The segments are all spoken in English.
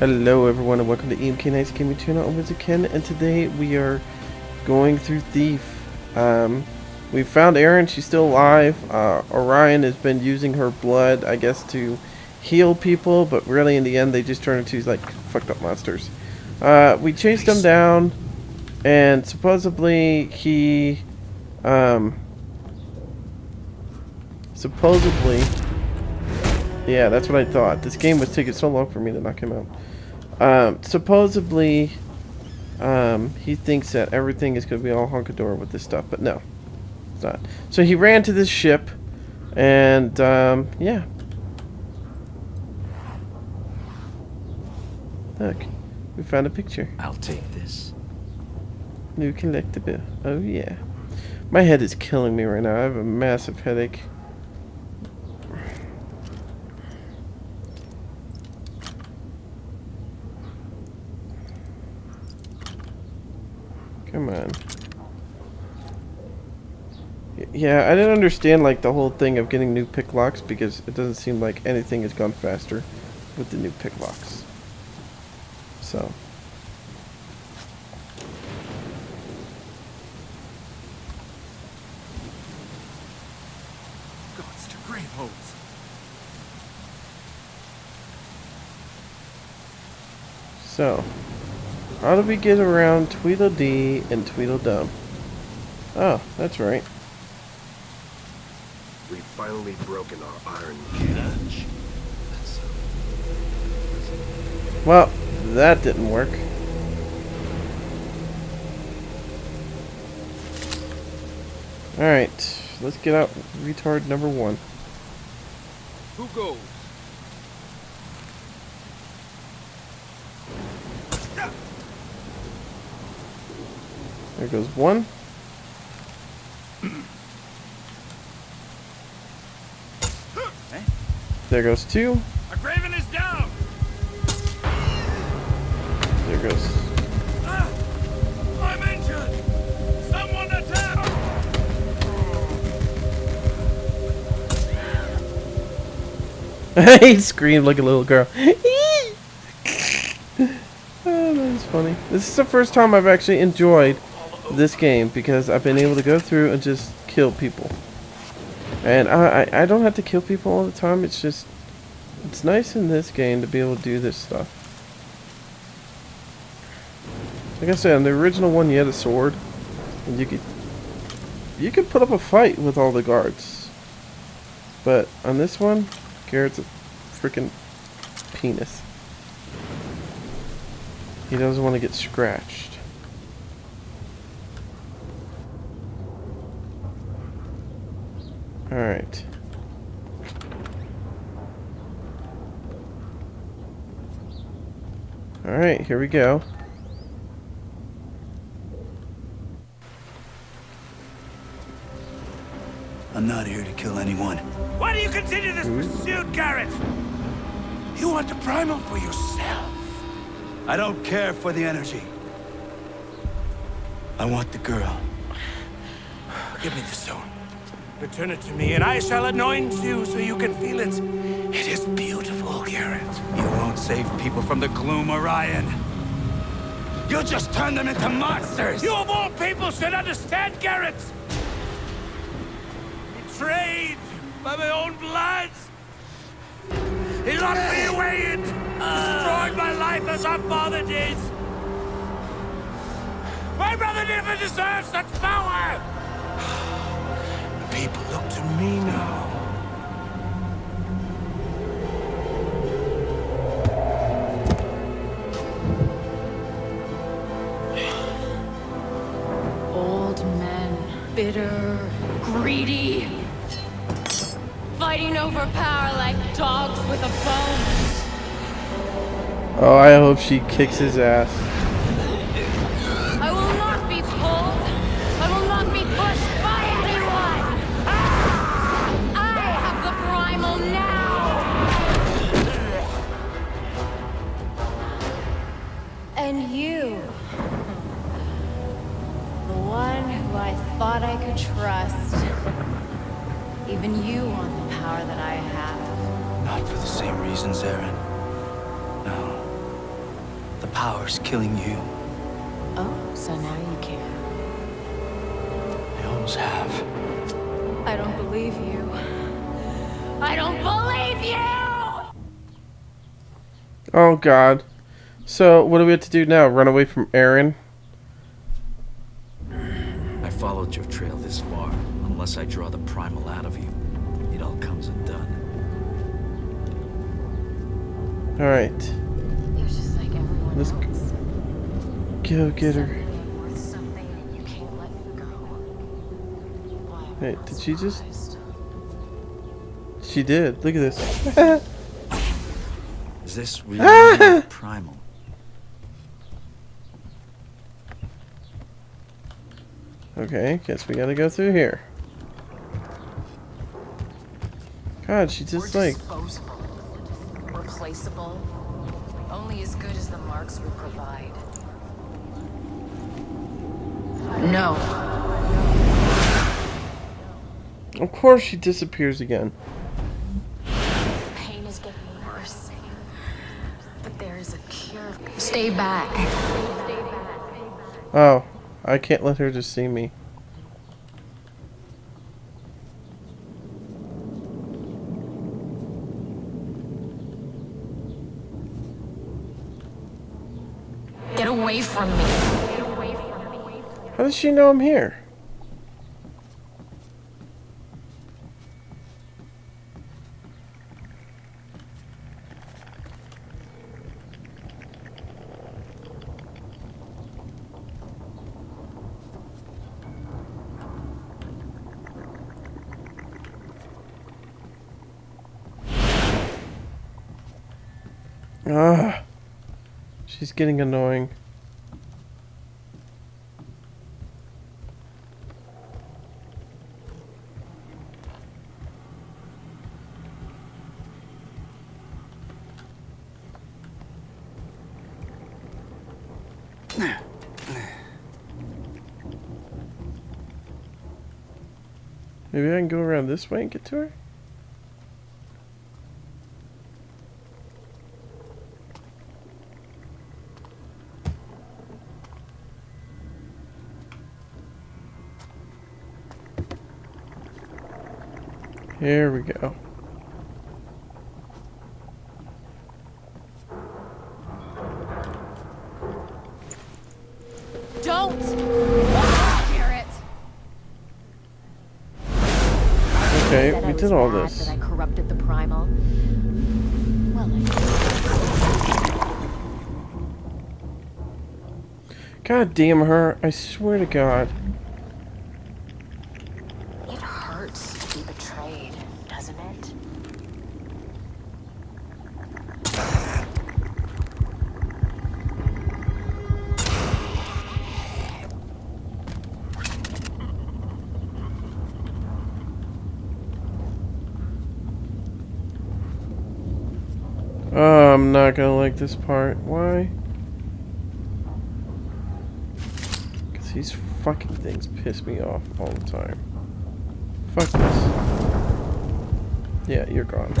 Hello everyone and welcome to EMK Nice Gaming Channel. I'm WizardKen and today we are going through Thief. We found Erin, she's still alive. Orion has been using her blood, I guess, to heal people, but really in the end they just turn into like fucked up monsters. We chased him down and supposedly he yeah, that's what I thought. This game was taking so long for me to knock him out. Supposedly, he thinks that everything is going to be all hunky-dory with this stuff, but no, it's not. So he ran to this ship, and, yeah. Look, we found a picture. I'll take this. New collectible. Oh, yeah. My head is killing me right now. I have a massive headache. Come on. Yeah, I didn't understand like the whole thing of getting new pick locks because it doesn't seem like anything has gone faster with the new pick locks. So. Gods to grave holes. So. How do we get around Tweedledee and Tweedledum? Oh, that's right. We've finally broken our iron cage. Well, that didn't work. Alright, let's get out retard number 1. Who goes? There goes 1. There goes 2. A graven is down. There goes. I'm injured. Someone attack. He screamed like a little girl. Oh, that was funny. This is the first time I've actually enjoyed this game because I've been able to go through and just kill people. And I don't have to kill people all the time. It's just, it's nice in this game to be able to do this stuff. Like I said, in the original one you had a sword and you could put up a fight with all the guards. But on this one, Garrett's a freaking penis. He doesn't want to get scratched. Alright. Alright, here we go. I'm not here to kill anyone. Why do you continue this pursuit, Garrett? You want the primal for yourself. I don't care for the energy. I want the girl. Give me the stone. Return it to me, and I shall anoint you so you can feel it. It is beautiful, Garrett. You won't save people from the gloom, Orion. You'll just turn them into monsters. You of all people should understand, Garrett. Betrayed by my own blood. He locked me away and destroyed my life as our father did. My brother never deserved such power. People look to me now. Old men, bitter, greedy, fighting over power like dogs with a bone. Oh, I hope she kicks his ass. I will not be pulled. I will not be pushed by anyone. I have the primal now. And you, the one who I thought I could trust. Even you want the power that I have. Not for the same reasons, Aaron. No. power's killing you. Oh, so now you care. I always have. I don't believe you. I don't believe you! Oh god. So, what do we have to do now? Run away from Aaron? I followed your trail this far. Unless I draw the primal out of you, it all comes undone. Alright. You're just like everyone Let's else. go get her. Someday I'm worth something and you can't let me go. Why am I Wait, not did she just... surprised? She did. Look at this. Is this really primal? Okay, guess we gotta go through here. God, she just We're like... disposable, replaceable, only as good as the marks we provide. No. Of course she disappears again. Pain is getting worse. But there is a cure. Stay back. Oh, I can't let her just see me. Get away from me. How does she know I'm here? Ah, she's getting annoying. Maybe I can go around this way and get to her? Here we go. Don't! Garrett! Okay, Said I we was did all mad this. that I corrupted the primal. Well, God damn her, I swear to God. It hurts to be betrayed, doesn't it? Oh, I'm not gonna like this part. Why? Because these fucking things piss me off all the time. Fuck this. Yeah, you're gone.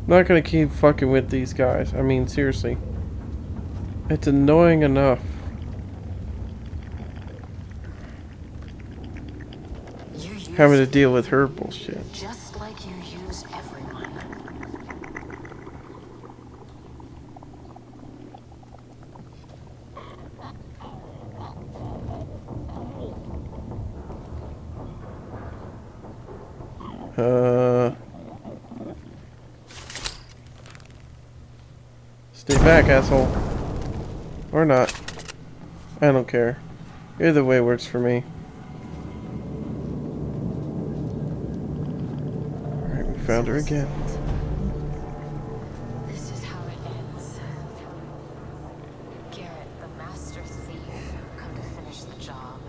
Not gonna keep fucking with these guys. I mean, seriously. It's annoying enough. You use Having to deal with her bullshit. just like you use everyone. Stay back, asshole. Or not. I don't care. Either way works for me. Alright, we found her again. This is how it ends. Garrett, the master thief, come to finish the job.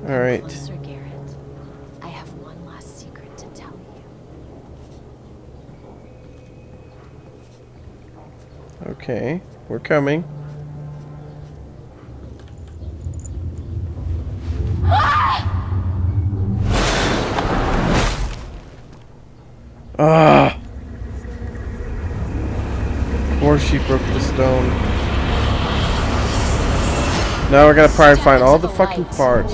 Alright. closer, Garrett. I have one last secret to tell you. Okay, we're coming. Ah! before she broke the stone. Now we're gonna probably find all the fucking parts.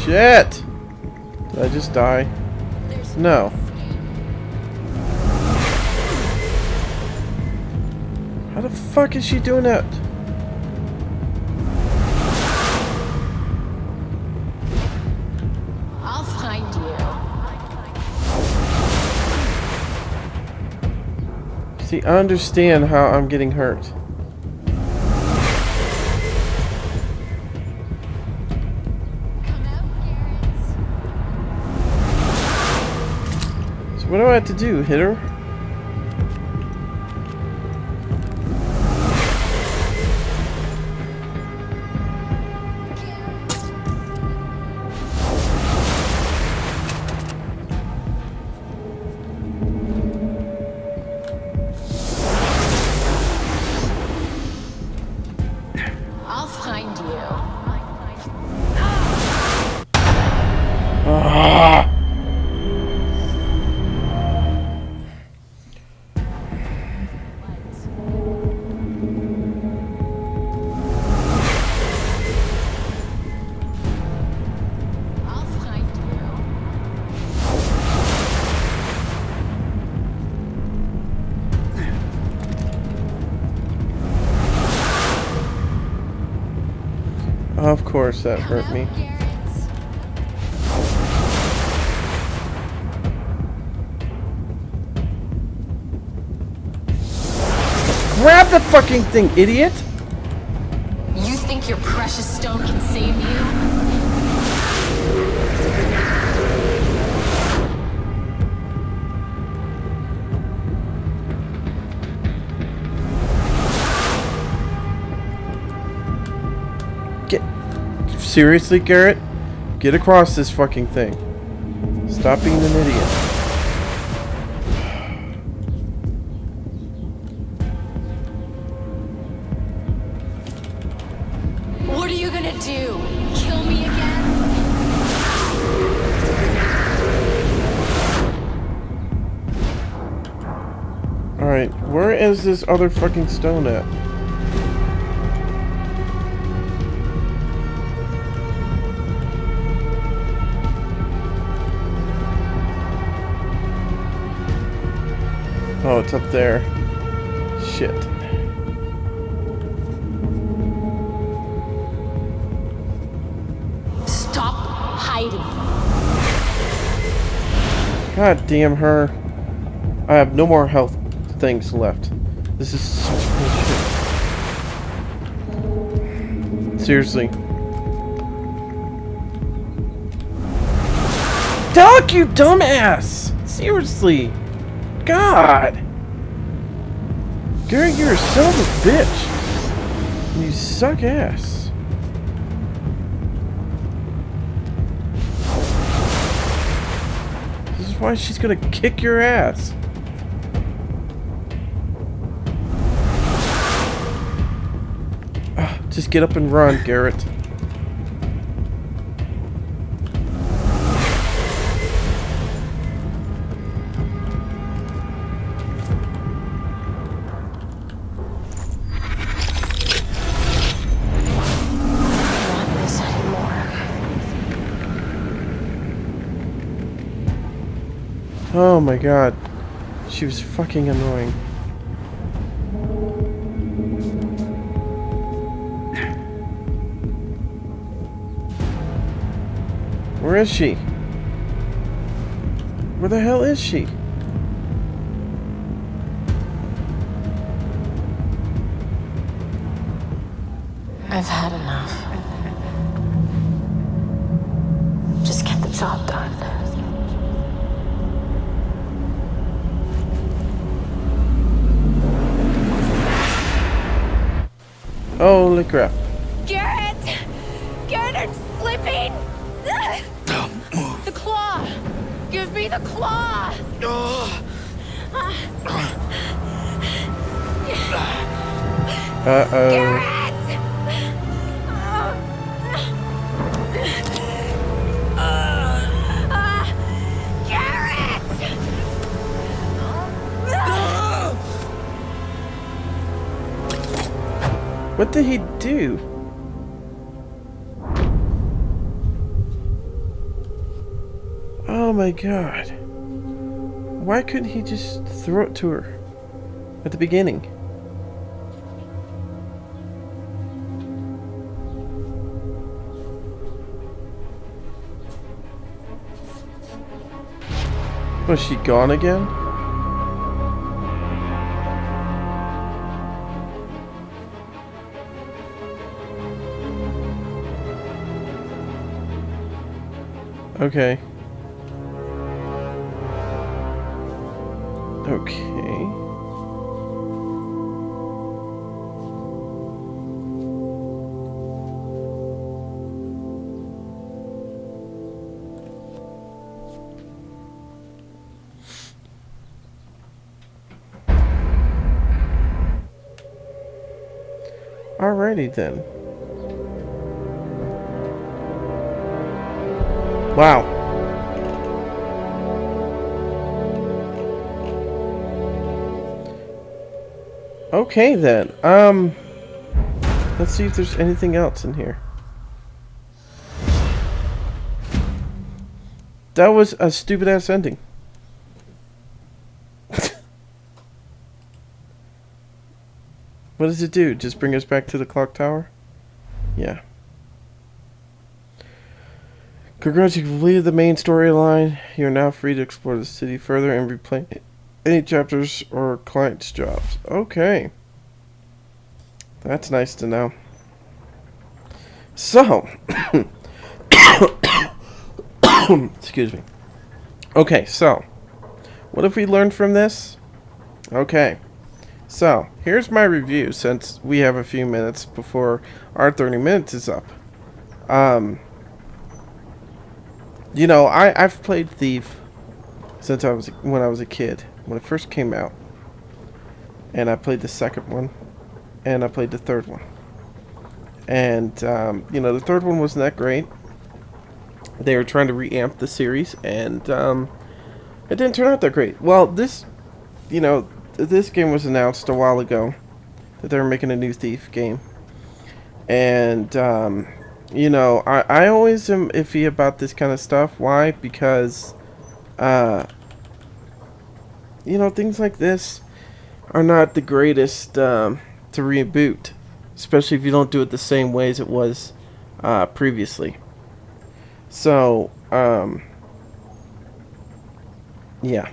Shit! Did I just die? No. How the fuck is she doing that? I'll find you. See, I understand how I'm getting hurt. So what do I have to do? Hit her? I'll find you. Ah! I'll find you. Of course, that hurt me. Grab the fucking thing, idiot! You think your precious stone can save you? Seriously, Garrett? Get across this fucking thing. Stop being an idiot. What are you gonna do? Kill me again? Alright, where is this other fucking stone at? Oh, it's up there. Shit. Stop hiding. God damn her. I have no more health things left. This is such bullshit. Seriously. Duck, you dumbass! Seriously. God! Gary, you're a son of a bitch. You suck ass. This is why she's gonna kick your ass. Just get up and run, Garrett. Oh my god. She was fucking annoying. Where is she? Where the hell is she? I've had enough. Just get the job done. Holy crap. Garrett! Garrett, I'm slipping! Don't move. The claw! Give me the claw! Uh-oh. Garrett! Garrett! What did he do? Oh my god. Why couldn't he just throw it to her at the beginning? Was she gone again? Okay. Okay. Alrighty then. Wow. Okay then. Let's see if there's anything else in here. That was a stupid ass ending. What does it do? Just bring us back to the clock tower? Yeah. Congrats, you completed the main storyline. You're now free to explore the city further and replay any chapters or clients' jobs. Okay. That's nice to know. So. Excuse me. Okay, so. What have we learned from this? Okay. So, here's my review since we have a few minutes before our 30 minutes is up. You know, I've played Thief since when I was a kid, when it first came out. And I played the second one, and I played the third one. And, you know, the third one wasn't that great. They were trying to reamp the series, and it didn't turn out that great. Well, this, you know, this game was announced a while ago that they were making a new Thief game. And, you know, I always am iffy about this kind of stuff. Why? Because, you know, things like this are not the greatest to reboot. Especially if you don't do it the same way as it was previously. So, yeah.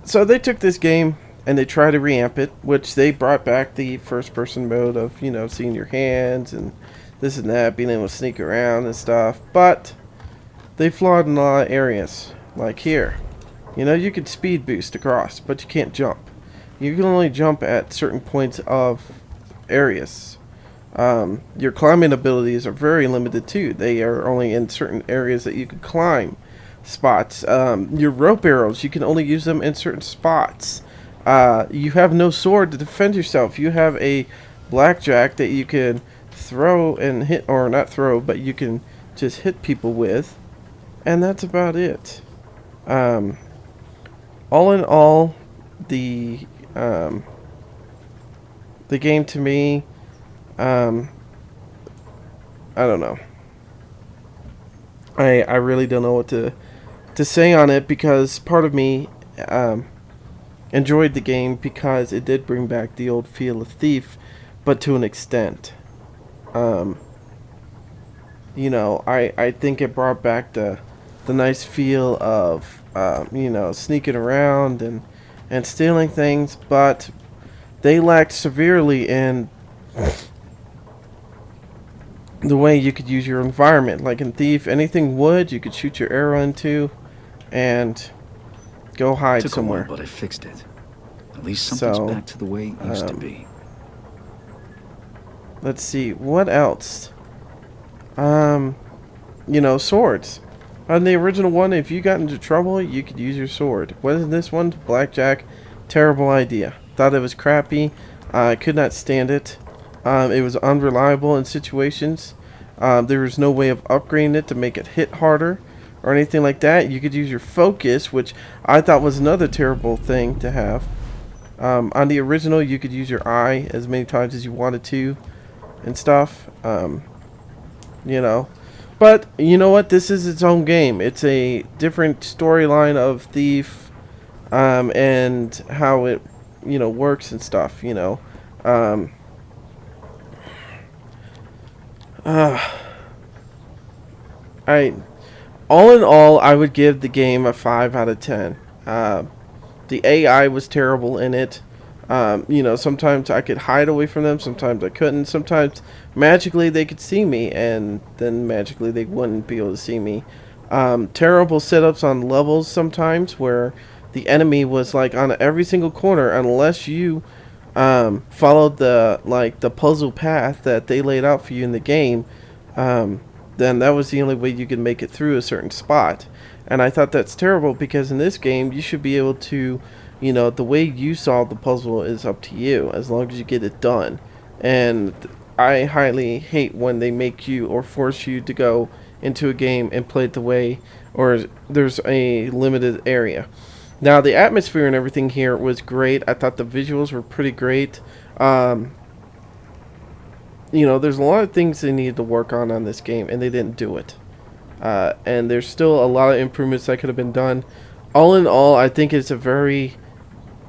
So they took this game and they tried to reamp it, which they brought back the first-person mode of, you know, seeing your hands and this and that, being able to sneak around and stuff. But they flawed in a lot of areas. Like here, you know, you could speed boost across, but you can't jump. You can only jump at certain points of areas. Your climbing abilities are very limited too. They are only in certain areas that you can climb. Spots. Your rope arrows, you can only use them in certain spots. You have no sword to defend yourself. You have a blackjack that you can throw and hit, or not throw, but you can just hit people with, and that's about it. All in all, the game to me, I don't know. I really don't know what to say on it, because part of me enjoyed the game because it did bring back the old feel of Thief, but to an extent. You know, I think it brought back the nice feel of you know, sneaking around and stealing things, but they lacked severely in the way you could use your environment. Like in Thief, anything wood you could shoot your arrow into and go hide somewhere. But I fixed it. At least something's back to the way it used to be. Let's see, what else? You know, swords. On the original one, if you got into trouble, you could use your sword. What is this one? Blackjack. Terrible idea. Thought it was crappy. I could not stand it. It was unreliable in situations. There was no way of upgrading it to make it hit harder or anything like that. You could use your focus, which I thought was another terrible thing to have. On the original, you could use your eye as many times as you wanted to and stuff. You know. But, you know what? This is its own game. It's a different storyline of Thief, and how it, you know, works and stuff, you know. All in all, I would give the game a 5 out of 10. The AI was terrible in it. You know, sometimes I could hide away from them, sometimes I couldn't. Sometimes magically they could see me, and then magically they wouldn't be able to see me. Terrible setups on levels sometimes, where the enemy was like on every single corner, unless you followed the puzzle path that they laid out for you in the game. Then that was the only way you could make it through a certain spot. And I thought that's terrible, because in this game you should be able to, you know, the way you solve the puzzle is up to you, as long as you get it done. And I highly hate when they make you or force you to go into a game and play it the way, or there's a limited area. Now, the atmosphere and everything here was great. I thought the visuals were pretty great. You know, there's a lot of things they needed to work on this game, and they didn't do it. And there's still a lot of improvements that could have been done. All in all, I think it's a very,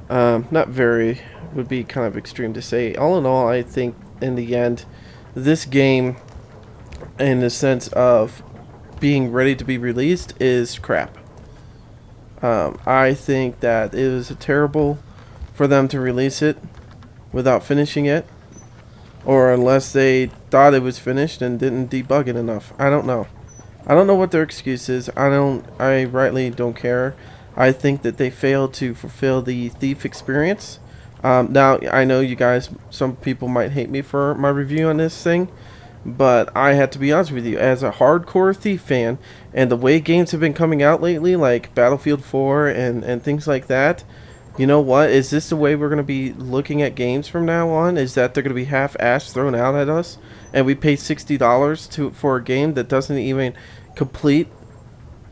not very, would be kind of extreme to say. All in all, I think in the end, this game, in the sense of being ready to be released, is crap. I think that it was terrible for them to release it without finishing it, or unless they thought it was finished and didn't debug it enough. I don't know. I don't know what their excuse is. I rightly don't care. I think that they failed to fulfill the Thief experience. Now, I know you guys, some people might hate me for my review on this thing, but I had to be honest with you, as a hardcore Thief fan, and the way games have been coming out lately, like Battlefield 4 and things like that, you know what? Is this the way we're going to be looking at games from now on? Is that they're going to be half-assed thrown out at us, and we pay $60 for a game that doesn't even complete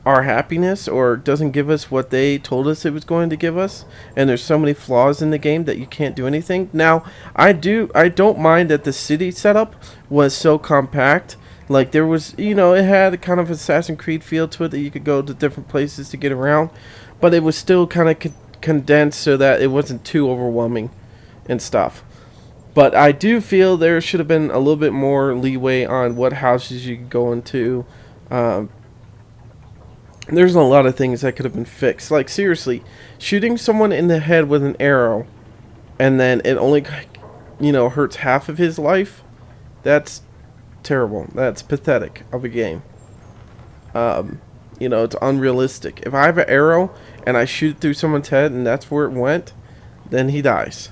our happiness, or doesn't give us what they told us it was going to give us, and there's so many flaws in the game that you can't do anything. Now, I don't mind that the city setup was so compact. Like, there was, you know, it had a kind of Assassin's Creed feel to it, that you could go to different places to get around, but it was still kind of condensed so that it wasn't too overwhelming and stuff. But I do feel there should have been a little bit more leeway on what houses you could go into. There's a lot of things that could have been fixed. Like, seriously, shooting someone in the head with an arrow and then it only, you know, hurts half of his life, that's terrible. That's pathetic of a game. You know, it's unrealistic. If I have an arrow and I shoot through someone's head and that's where it went, then he dies.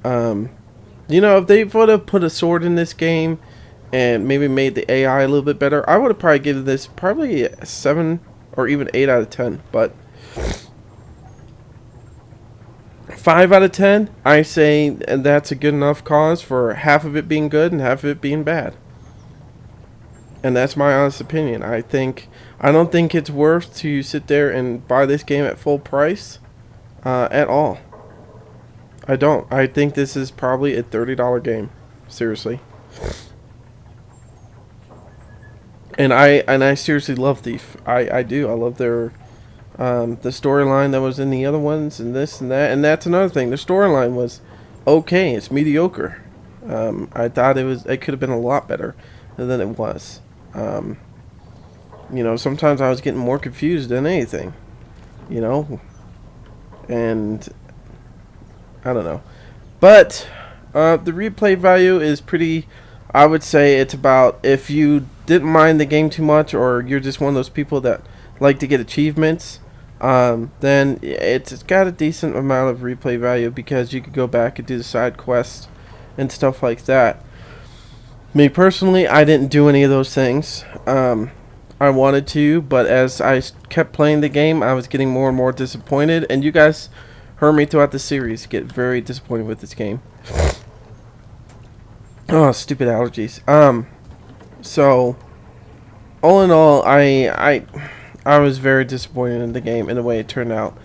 You know, if they would have put a sword in this game and maybe made the AI a little bit better, I would have probably given this probably a 7 or even 8 out of 10. But 5 out of 10, I say that's a good enough cause for half of it being good and half of it being bad. And that's my honest opinion. I don't think it's worth to sit there and buy this game at full price at all. I don't. I think this is probably a $30 game. Seriously. And I seriously love Thief. I do. I love their the storyline that was in the other ones, and this and that. And that's another thing. The storyline was okay. It's mediocre. I thought it could have been a lot better than it was. You know, sometimes I was getting more confused than anything. You know, and I don't know. But the replay value is pretty. I would say it's about, if you didn't mind the game too much, or you're just one of those people that like to get achievements, then it's got a decent amount of replay value, because you could go back and do the side quests and stuff like that. Me personally, I didn't do any of those things. I wanted to, but as I kept playing the game, I was getting more and more disappointed, and you guys heard me throughout the series get very disappointed with this game. Oh, stupid allergies. So all in all, I was very disappointed in the game and the way it turned out.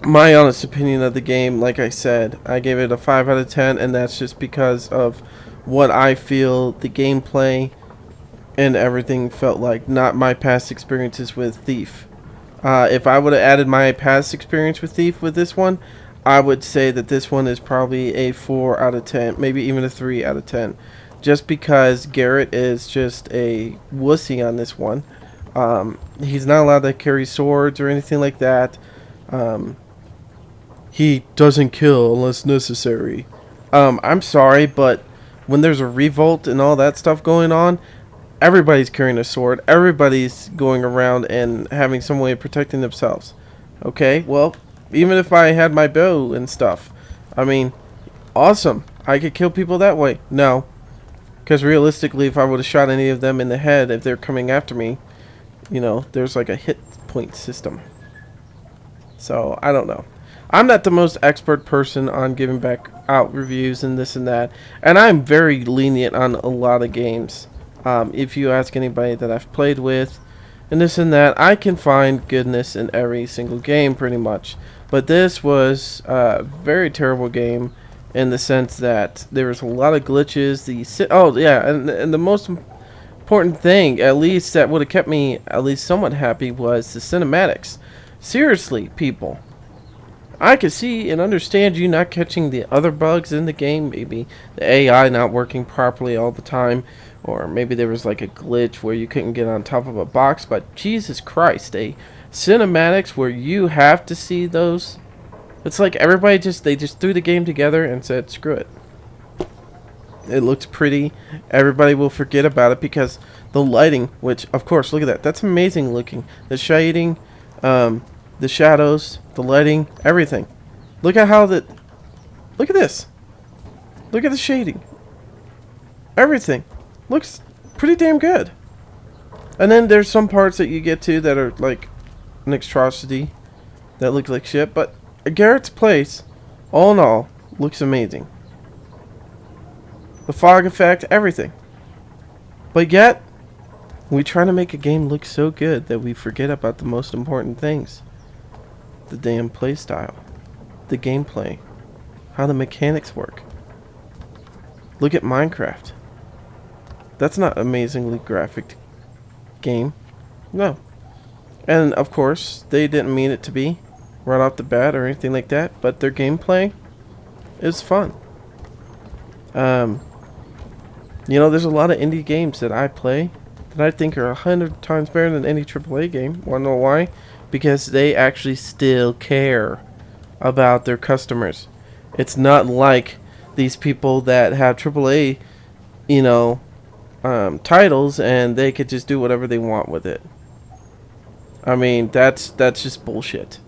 my honest opinion of the game, like I said, I gave it a 5 out of 10, and that's just because of what I feel the gameplay and everything felt like, not my past experiences with Thief. If I would have added my past experience with Thief with this one, I would say that this one is probably a 4 out of 10, maybe even a 3 out of 10. Just because Garrett is just a wussy on this one. He's not allowed to carry swords or anything like that. He doesn't kill unless necessary. I'm sorry, but when there's a revolt and all that stuff going on, everybody's carrying a sword. Everybody's going around and having some way of protecting themselves. Okay, well, even if I had my bow and stuff, I mean, awesome. I could kill people that way. No. Because realistically, if I would have shot any of them in the head, if they're coming after me, you know, there's like a hit point system. So, I don't know. I'm not the most expert person on giving back out reviews and this and that. And I'm very lenient on a lot of games. If you ask anybody that I've played with and this and that, I can find goodness in every single game pretty much. But this was a very terrible game in the sense that there was a lot of glitches. And the most important thing, at least that would have kept me at least somewhat happy, was the cinematics. Seriously, people. I could see and understand you not catching the other bugs in the game. Maybe the AI not working properly all the time. Or maybe there was like a glitch where you couldn't get on top of a box. But Jesus Christ, cinematics where you have to see those. It's like everybody just threw the game together and said, screw it. It looks pretty. Everybody will forget about it because the lighting, which, of course, look at that. That's amazing looking. The shading, the shadows, the lighting, everything. Look at look at this. Look at the shading. Everything looks pretty damn good. And then there's some parts that you get to that are like an atrocity that look like shit, but Garrett's place, all in all, looks amazing. The fog effect, everything. But yet, we try to make a game look so good that we forget about the most important things. The damn play style. The gameplay. How the mechanics work. Look at Minecraft. That's not amazingly graphic game. No. And, of course, they didn't mean it to be right off the bat or anything like that, but their gameplay is fun. You know, there's a lot of indie games that I play that I think are 100 times better than any AAA game. Wanna know why? Because they actually still care about their customers. It's not like these people that have AAA, you know, titles and they could just do whatever they want with it. I mean, that's just bullshit.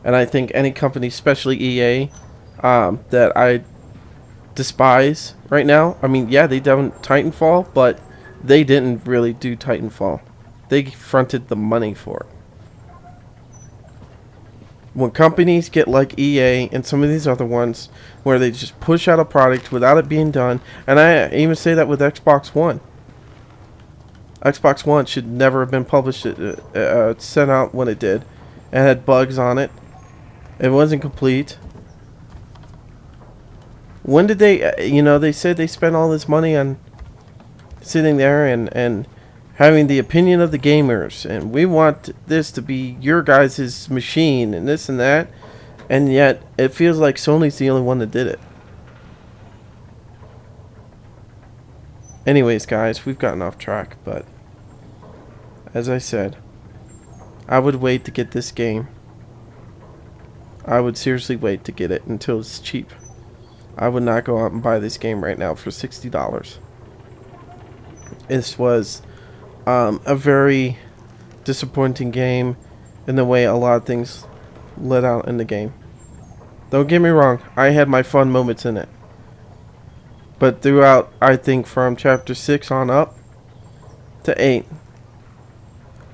And I think any company, especially EA, that I despise right now. I mean, yeah, they done Titanfall, but they didn't really do Titanfall. They fronted the money for it. When companies get like EA and some of these other ones where they just push out a product without it being done, and I even say that with Xbox One. Xbox One should never have been published, sent out when it did. It had bugs on it. It wasn't complete. When did they, you know, they said they spent all this money on sitting there and having the opinion of the gamers, and we want this to be your guys' machine and this and that, and yet it feels like Sony's the only one that did it. Anyways, guys, we've gotten off track, but as I said, I would wait to get this game. I would seriously wait to get it until it's cheap. I would not go out and buy this game right now for $60. This was a very disappointing game in the way a lot of things let out in the game. Don't get me wrong, I had my fun moments in it. But throughout, I think from chapter 6 on up to 8,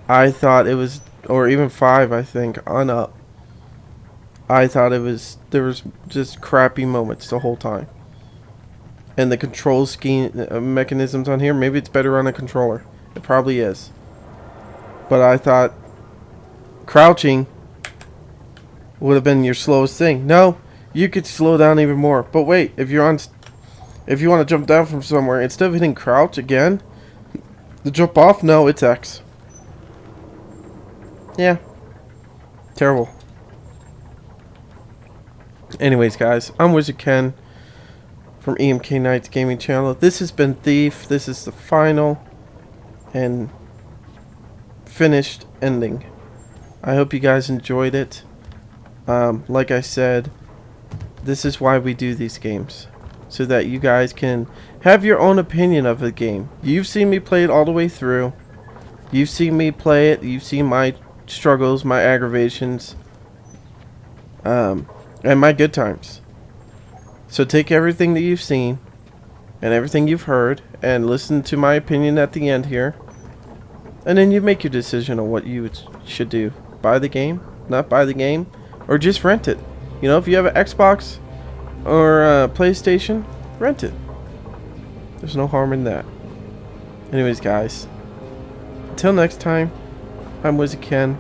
I thought it was, or even 5, I think, on up, I thought there was just crappy moments the whole time. And the control scheme mechanisms on here, maybe it's better on a controller. It probably is. But I thought crouching would have been your slowest thing. No, you could slow down even more. But wait, if you want to jump down from somewhere, instead of hitting crouch again, to jump off, no, it's X. Yeah. Terrible. Anyways, guys, I'm WizardKen from EMK Nights Gaming Channel. This has been Thief. This is the final and finished ending. I hope you guys enjoyed it. Like I said, this is why we do these games, so that you guys can have your own opinion of the game. You've seen me play it all the way through. You've seen me play it. You've seen my struggles, my aggravations, and my good times. So take everything that you've seen and everything you've heard and listen to my opinion at the end here, and then you make your decision on what you should do. Buy the game, not buy the game, or just rent it. You know, if you have an Xbox or a PlayStation, rent it. There's no harm in that. Anyways, guys, until next time, I'm WizardKen.